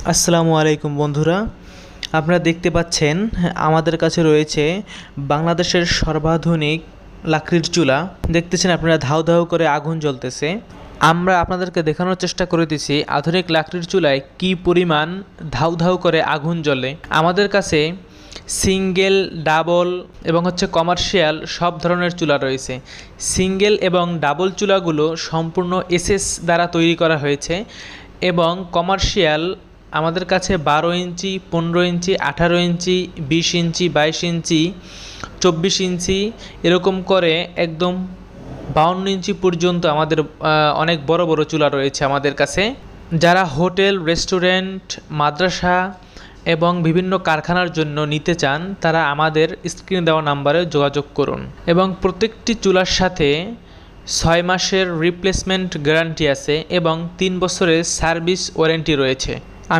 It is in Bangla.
আসসালামু আলাইকুম বন্ধুরা, আপনারা দেখতে পাচ্ছেন আমাদের কাছে রয়েছে বাংলাদেশের সর্বাধুনিক লাকড়ির চুলা। দেখতেছেন আপনারা ধাউ ধাউ করে আগুন জ্বলতেছে। আমরা আপনাদেরকে দেখানোর চেষ্টা করেছি আধুনিক লাকড়ির চুলায় কি পরিমাণ ধাউ ধাউ করে আগুন জ্বলে। আমাদের কাছে সিঙ্গেল, ডাবল এবং কমার্শিয়াল সব ধরনের চুলা রয়েছে। সিঙ্গেল এবং ডাবল চুলাগুলো সম্পূর্ণ এসএস দ্বারা তৈরি করা হয়েছে এবং কমার্শিয়াল আমাদের কাছে 12 ইঞ্চি, 15 ইঞ্চি, 18 ইঞ্চি, 20 ইঞ্চি, 22 ইঞ্চি, 24 ইঞ্চি এরকম করে একদম 52 ইঞ্চি পর্যন্ত আমাদের অনেক বড় বড় চুলা রয়েছে আমাদের কাছে। যারা হোটেল, রেস্টুরেন্ট, মাদ্রাসা এবং বিভিন্ন কারখানার জন্য নিতে চান তারা আমাদের স্ক্রিনে দেওয়া নাম্বারে যোগাযোগ করুন। এবং প্রত্যেকটি চুলার সাথে 6 মাসের রিপ্লেসমেন্ট গ্যারান্টি আছে এবং 3 বছরের সার্ভিস ওয়ারেন্টি রয়েছে।